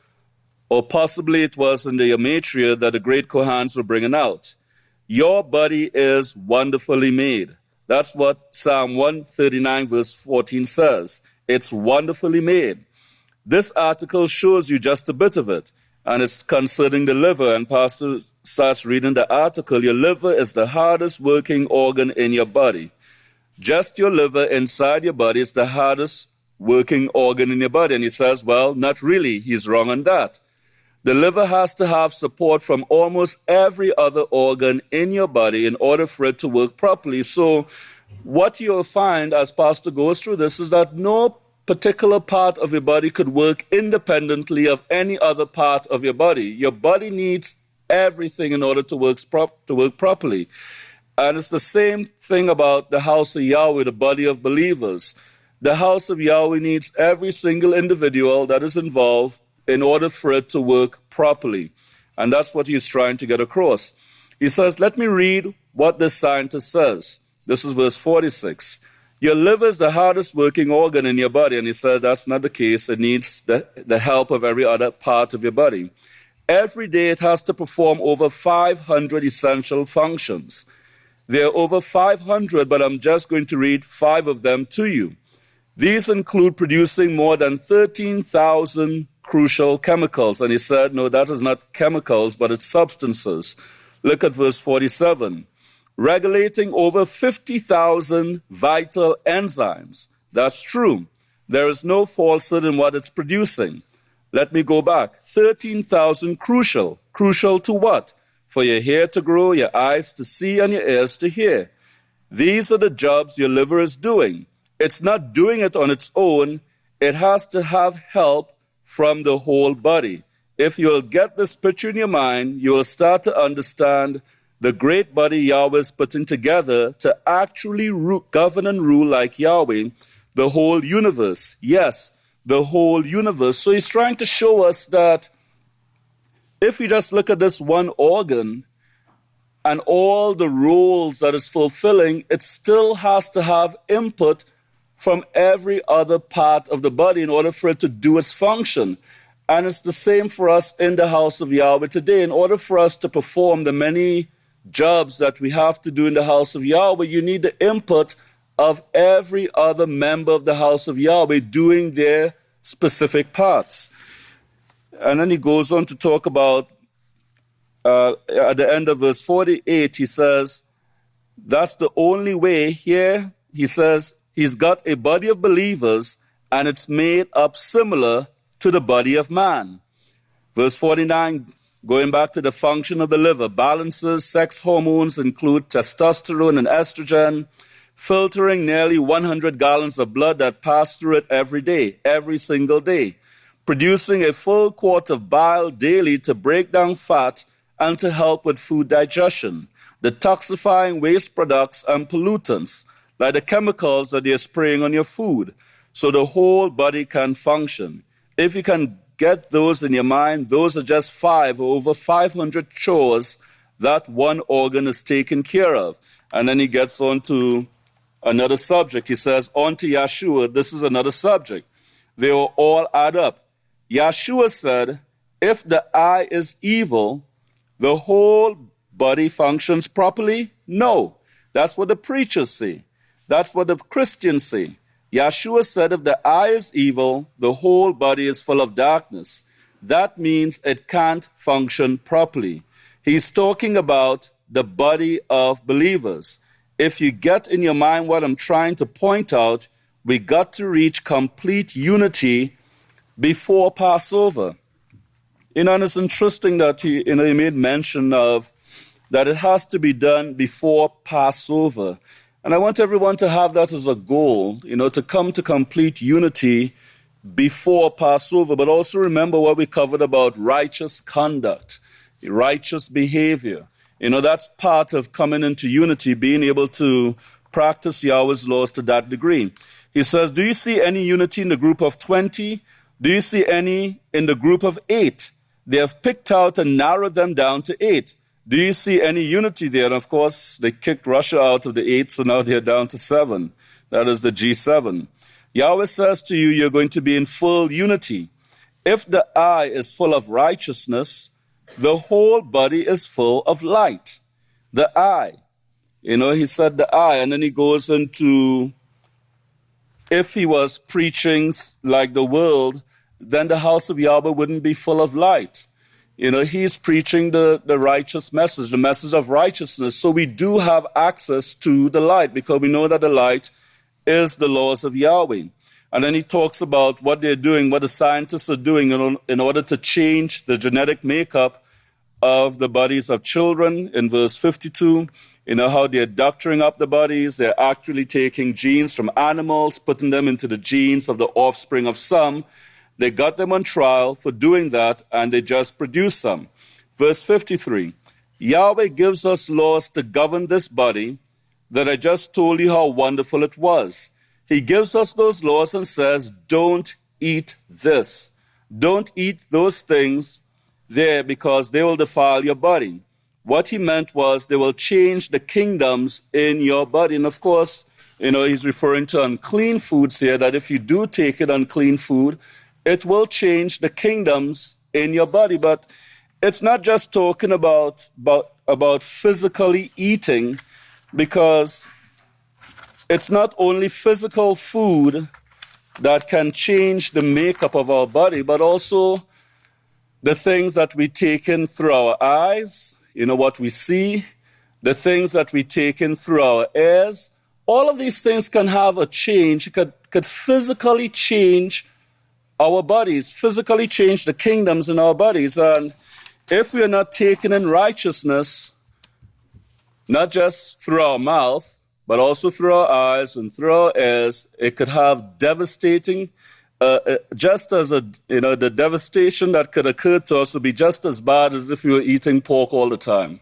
or possibly it was in the gematria that the great Kohans were bringing out. Your body is wonderfully made. That's what Psalm 139 verse 14 says. It's wonderfully made. This article shows you just a bit of it, and it's concerning the liver. And Pastor starts reading the article. Your liver is the hardest working organ in your body. Just your liver inside your body is the hardest working organ in your body. And he says, well, not really. He's wrong on that. The liver has to have support from almost every other organ in your body in order for it to work properly. So what you'll find as Pastor goes through this is that no particular part of your body could work independently of any other part of your body. Your body needs everything in order to work properly. And it's the same thing about the house of Yahweh, the body of believers. The house of Yahweh needs every single individual that is involved in order for it to work properly. And that's what he's trying to get across. He says, let me read what this scientist says. This is verse 46. Your liver is the hardest working organ in your body. And he says that's not the case. It needs the help of every other part of your body. Every day it has to perform over 500 essential functions. There are over 500, but I'm just going to read 5 of them to you. These include producing more than 13,000 crucial chemicals. And he said, no, that is not chemicals, but it's substances. Look at verse 47. Regulating over 50,000 vital enzymes. That's true. There is no falsehood in what it's producing. Let me go back. 13,000 crucial. Crucial to what? For your hair to grow, your eyes to see, and your ears to hear. These are the jobs your liver is doing. It's not doing it on its own. It has to have help from the whole body. If you'll get this picture in your mind, you will start to understand the great body Yahweh is putting together to actually govern and rule like Yahweh, the whole universe. Yes, the whole universe. So he's trying to show us that if we just look at this one organ and all the roles that it's fulfilling, it still has to have input from every other part of the body in order for it to do its function. And it's the same for us in the house of Yahweh today. In order for us to perform the many jobs that we have to do in the house of Yahweh, you need the input of every other member of the house of Yahweh doing their specific parts. And then he goes on to talk about, at the end of verse 48, he says, that's the only way here, he says, he's got a body of believers and it's made up similar to the body of man. Verse 49, going back to the function of the liver, balances sex hormones, include testosterone and estrogen, filtering nearly 100 gallons of blood that pass through it every day, every single day, producing a full quart of bile daily to break down fat and to help with food digestion, detoxifying waste products and pollutants, like the chemicals that they're spraying on your food, so the whole body can function. If you can get those in your mind, those are just 5 or over 500 chores that one organ is taken care of. And then he gets on to another subject. He says, on to Yeshua, this is another subject. They will all add up. Yeshua said, if the eye is evil, the whole body functions properly? No. That's what the preachers say. That's what the Christians say. Yeshua said if the eye is evil, the whole body is full of darkness. That means it can't function properly. He's talking about the body of believers. If you get in your mind what I'm trying to point out, we got to reach complete unity before Passover. And it's interesting that he made mention of that it has to be done before Passover. And I want everyone to have that as a goal, to come to complete unity before Passover. But also remember what we covered about righteous conduct, righteous behavior. That's part of coming into unity, being able to practice Yahweh's laws to that degree. He says, do you see any unity in the group of 20? Do you see any in the group of 8? They have picked out and narrowed them down to 8. Do you see any unity there? And of course, they kicked Russia out of the 8, so now they're down to 7. That is the G7. Yahweh says to you, you're going to be in full unity. If the eye is full of righteousness, the whole body is full of light. The eye. He said the eye, and then he goes into, if he was preaching like the world, then the house of Yahweh wouldn't be full of light. You know, he's preaching the righteous message, the message of righteousness. So we do have access to the light because we know that the light is the laws of Yahweh. And then he talks about what they're doing, what the scientists are doing in order to change the genetic makeup of the bodies of children in verse 52. You know, how they're doctoring up the bodies. They're actually taking genes from animals, putting them into the genes of the offspring of some. They got them on trial for doing that, and they just produced some. Verse 53, Yahweh gives us laws to govern this body that I just told you how wonderful it was. He gives us those laws and says, don't eat this. Don't eat those things there because they will defile your body. What he meant was they will change the kingdoms in your body. And of course, you know, he's referring to unclean foods here, that if you do take it unclean food, it will change the kingdoms in your body. But it's not just talking about physically eating, because it's not only physical food that can change the makeup of our body, but also the things that we take in through our eyes, you know, what we see, the things that we take in through our ears. All of these things can have a change. It could physically change our bodies, physically change the kingdoms in our bodies. And if we are not taking in righteousness, not just through our mouth, but also through our eyes and through our ears, it could have devastating, just as the devastation that could occur to us would be just as bad as if we were eating pork all the time.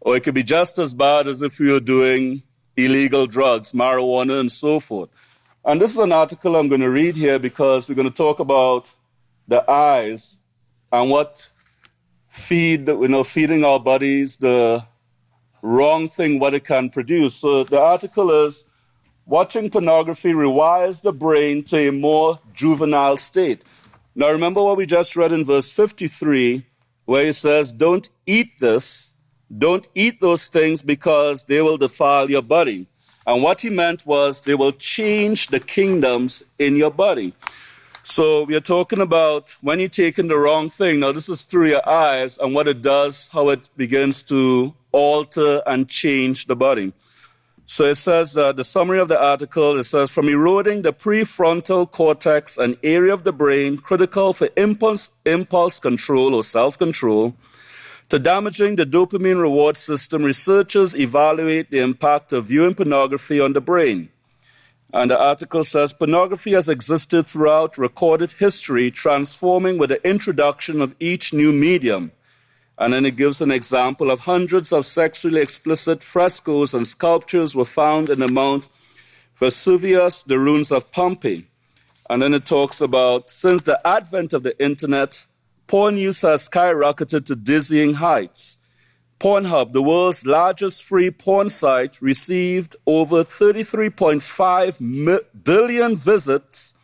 Or it could be just as bad as if we were doing illegal drugs, marijuana, and so forth. And this is an article I'm going to read here because we're going to talk about the eyes and what feeding our bodies, the wrong thing, what it can produce. So the article is, watching pornography rewires the brain to a more juvenile state. Now remember what we just read in verse 53, where he says, don't eat this, don't eat those things because they will defile your body. And what he meant was they will change the kingdoms in your body. So we are talking about when you take in the wrong thing. Now this is through your eyes and what it does, how it begins to alter and change the body. So it says, the summary of the article, it says, from eroding the prefrontal cortex, an area of the brain critical for impulse control or self-control, to damaging the dopamine reward system, researchers evaluate the impact of viewing pornography on the brain. And the article says, pornography has existed throughout recorded history, transforming with the introduction of each new medium. And then it gives an example of hundreds of sexually explicit frescoes and sculptures were found in the Mount Vesuvius, the ruins of Pompeii. And then it talks about, since the advent of the internet, porn use has skyrocketed to dizzying heights. Pornhub, the world's largest free porn site, received over 33.5 billion visits,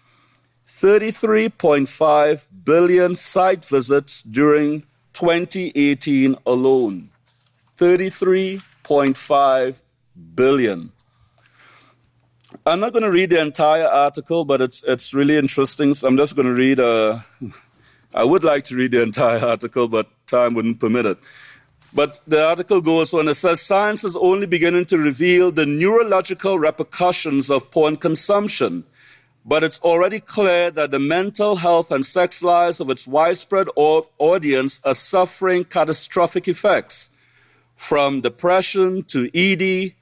33.5 billion site visits during 2018 alone. 33.5 billion. I'm not going to read the entire article, but it's really interesting. So I'm just going to read I would like to read the entire article, but time wouldn't permit it. But the article goes on, it says, science is only beginning to reveal the neurological repercussions of porn consumption, but it's already clear that the mental health and sex lives of its widespread audience are suffering catastrophic effects. From depression to ED,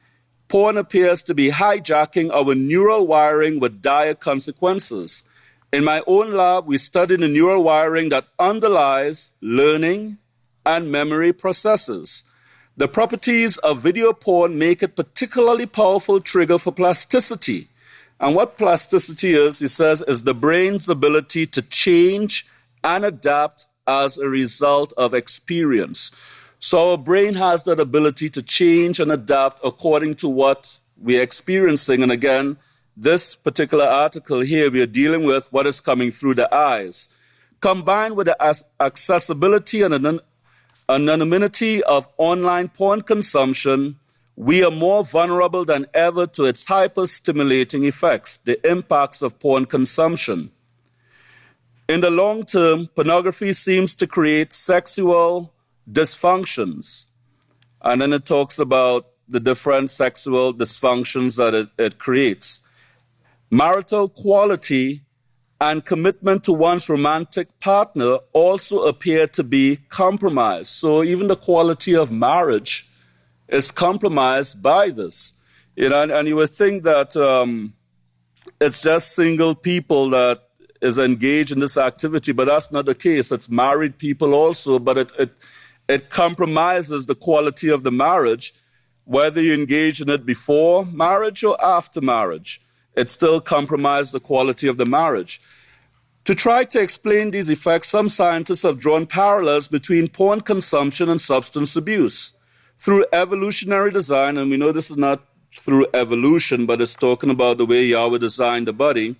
porn appears to be hijacking our neural wiring with dire consequences. In my own lab, we studied the neural wiring that underlies learning and memory processes. The properties of video porn make it particularly powerful trigger for plasticity. And what plasticity is, he says, is the brain's ability to change and adapt as a result of experience. So our brain has that ability to change and adapt according to what we're experiencing. And again, this particular article here, we are dealing with what is coming through the eyes. Combined with the accessibility and anonymity of online porn consumption, we are more vulnerable than ever to its hyper-stimulating effects, the impacts of porn consumption. In the long term, pornography seems to create sexual dysfunctions. And then it talks about the different sexual dysfunctions that it creates. Marital quality and commitment to one's romantic partner also appear to be compromised. So even the quality of marriage is compromised by this. And you would think that it's just single people that is engaged in this activity, but that's not the case. It's married people also, but it compromises the quality of the marriage, whether you engage in it before marriage or after marriage. It still compromises the quality of the marriage. To try to explain these effects, some scientists have drawn parallels between porn consumption and substance abuse. Through evolutionary design, and we know this is not through evolution, but it's talking about the way Yahweh designed the body,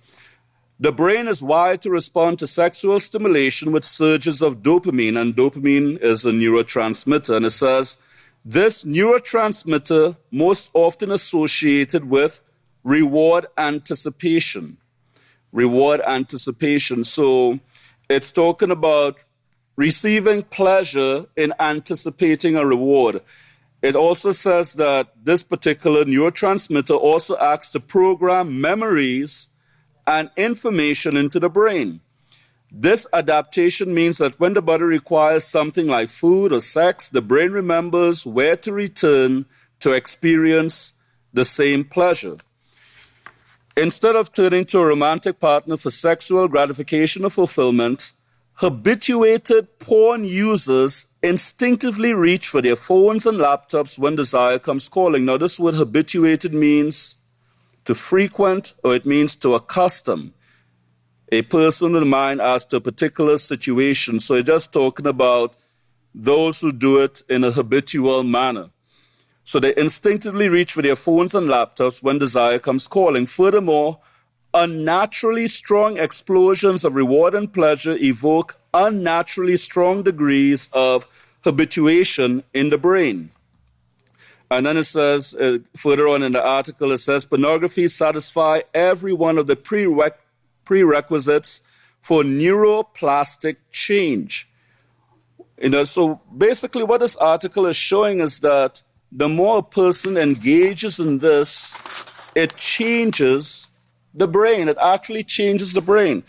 the brain is wired to respond to sexual stimulation with surges of dopamine, and dopamine is a neurotransmitter. And it says, this neurotransmitter most often associated with reward anticipation. Reward anticipation. So it's talking about receiving pleasure in anticipating a reward. It also says that this particular neurotransmitter also acts to program memories and information into the brain. This adaptation means that when the body requires something like food or sex, the brain remembers where to return to experience the same pleasure. Instead of turning to a romantic partner for sexual gratification or fulfillment, habituated porn users instinctively reach for their phones and laptops when desire comes calling. Now, this word habituated means to frequent, or it means to accustom a person in mind as to a particular situation. So it's just talking about those who do it in a habitual manner. So they instinctively reach for their phones and laptops when desire comes calling. Furthermore, unnaturally strong explosions of reward and pleasure evoke unnaturally strong degrees of habituation in the brain. And then it says, further on in the article, it says, pornography satisfies every one of the prerequisites for neuroplastic change. So basically what this article is showing is that the more a person engages in this, it changes the brain. It actually changes the brain.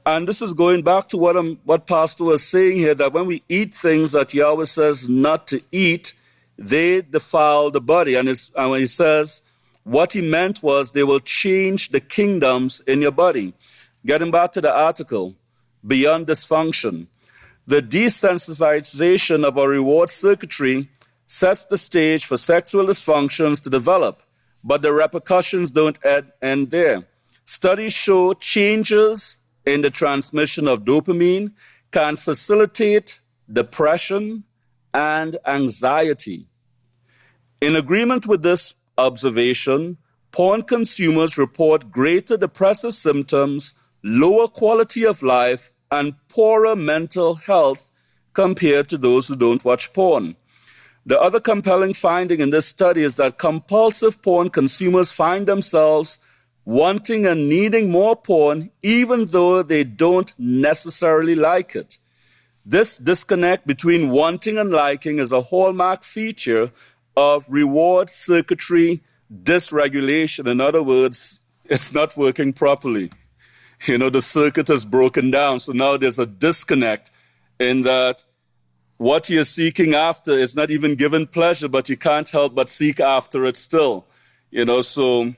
And this is going back to what Pastor was saying here, that when we eat things that Yahweh says not to eat, they defile the body. And when he says, what he meant was they will change the kingdoms in your body. Getting back to the article, beyond dysfunction, the desensitization of our reward circuitry sets the stage for sexual dysfunctions to develop, but the repercussions don't end there. Studies show changes in the transmission of dopamine can facilitate depression and anxiety. In agreement with this observation, porn consumers report greater depressive symptoms, lower quality of life, and poorer mental health compared to those who don't watch porn. The other compelling finding in this study is that compulsive porn consumers find themselves wanting and needing more porn even though they don't necessarily like it. This disconnect between wanting and liking is a hallmark feature of reward circuitry dysregulation. In other words, it's not working properly. The circuit is broken down. So now there's a disconnect in that what you're seeking after is not even given pleasure, but you can't help but seek after it still. So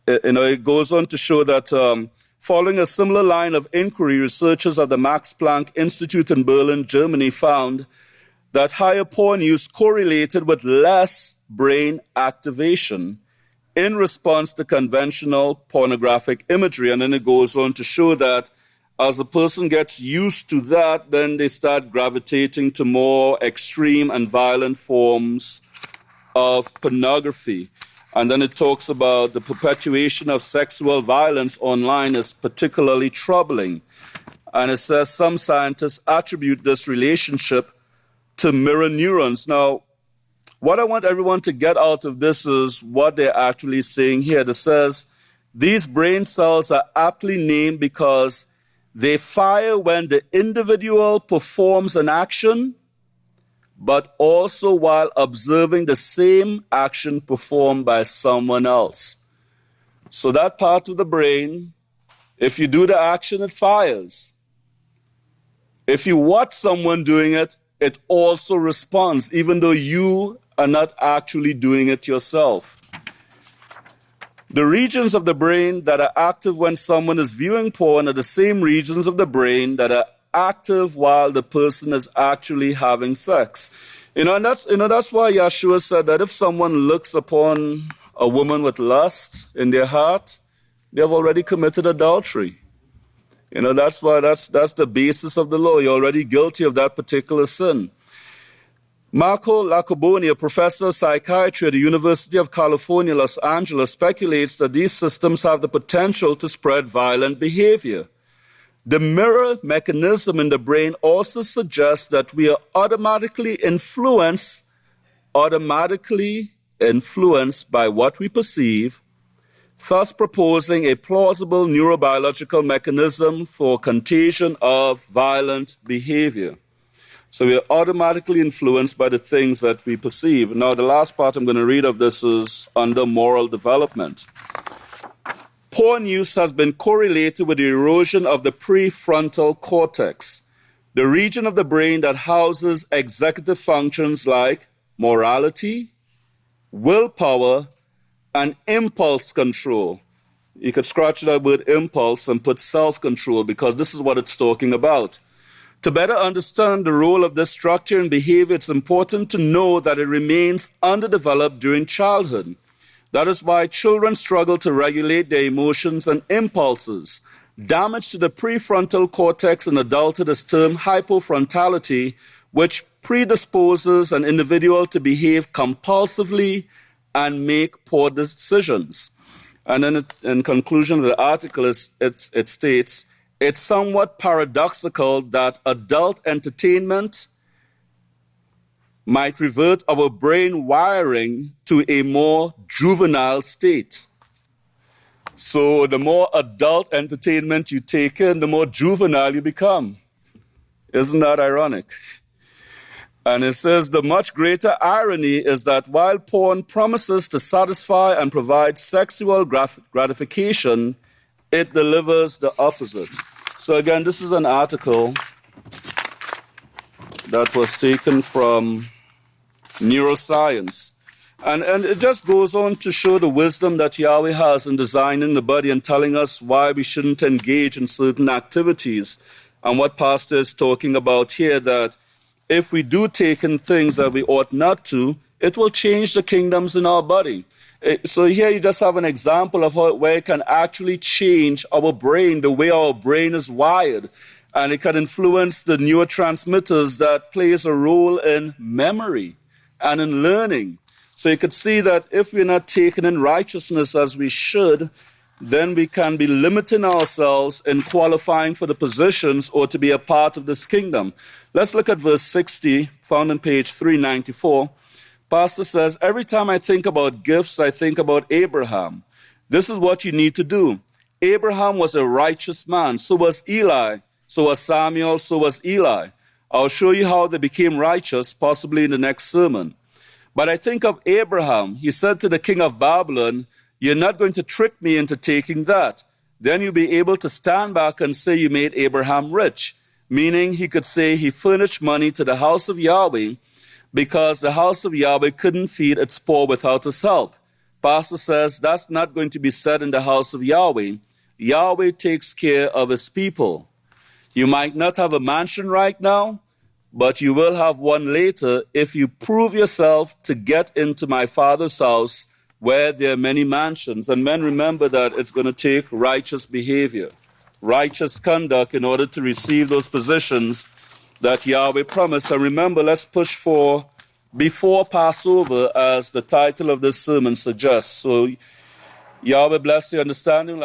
it goes on to show that following a similar line of inquiry, researchers at the Max Planck Institute in Berlin, Germany, found that higher porn use correlated with less brain activation in response to conventional pornographic imagery. And then it goes on to show that as a person gets used to that, then they start gravitating to more extreme and violent forms of pornography. And then it talks about the perpetuation of sexual violence online is particularly troubling. And it says some scientists attribute this relationship to mirror neurons. Now, what I want everyone to get out of this is what they're actually saying here. It says these brain cells are aptly named because They fire when the individual performs an action, but also while observing the same action performed by someone else. So that part of the brain, if you do the action, it fires. If you watch someone doing it, it also responds, even though you are not actually doing it yourself. The regions of the brain that are active when someone is viewing porn are the same regions of the brain that are active while the person is actually having sex. And that's why Yeshua said that if someone looks upon a woman with lust in their heart, they have already committed adultery. That's why that's the basis of the law. You're already guilty of that particular sin. Marco Lacoboni, a professor of psychiatry at the University of California, Los Angeles, speculates that these systems have the potential to spread violent behavior. The mirror mechanism in the brain also suggests that we are automatically influenced by what we perceive, thus proposing a plausible neurobiological mechanism for contagion of violent behavior. So we are automatically influenced by the things that we perceive. Now, the last part I'm going to read of this is under moral development. Porn use has been correlated with the erosion of the prefrontal cortex, the region of the brain that houses executive functions like morality, willpower, and impulse control. You could scratch that word impulse and put self-control, because this is what it's talking about. To better understand the role of this structure in behavior, it's important to know that it remains underdeveloped during childhood. That is why children struggle to regulate their emotions and impulses. Damage to the prefrontal cortex in adulthood is termed hypofrontality, which predisposes an individual to behave compulsively and make poor decisions. And then in conclusion of the article, it states, it's somewhat paradoxical that adult entertainment might revert our brain wiring to a more juvenile state. So the more adult entertainment you take in, the more juvenile you become. Isn't that ironic? And it says the much greater irony is that while porn promises to satisfy and provide sexual gratification, it delivers the opposite. So again, this is an article that was taken from Neuroscience. And it just goes on to show the wisdom that Yahweh has in designing the body and telling us why we shouldn't engage in certain activities. And what Pastor is talking about here, that if we do take in things that we ought not to, it will change the kingdoms in our body. So here you just have an example of where it can actually change our brain, the way our brain is wired. And it can influence the neurotransmitters that plays a role in memory and in learning. So you could see that if we're not taking in righteousness as we should, then we can be limiting ourselves in qualifying for the positions or to be a part of this kingdom. Let's look at verse 60, found on page 394. Pastor says, every time I think about gifts, I think about Abraham. This is what you need to do. Abraham was a righteous man. So was Eli. So was Samuel. So was Eli. I'll show you how they became righteous, possibly in the next sermon. But I think of Abraham. He said to the king of Babylon, you're not going to trick me into taking that. Then you'll be able to stand back and say you made Abraham rich. Meaning he could say he furnished money to the house of Yahweh because the house of Yahweh couldn't feed its poor without his help. Pastor says that's not going to be said in the house of Yahweh. Yahweh takes care of his people. You might not have a mansion right now, but you will have one later if you prove yourself to get into my Father's house where there are many mansions. And men, remember that it's going to take righteous behavior, righteous conduct in order to receive those positions that Yahweh promised. And remember, let's push for before Passover, as the title of this sermon suggests. So Yahweh bless your understanding.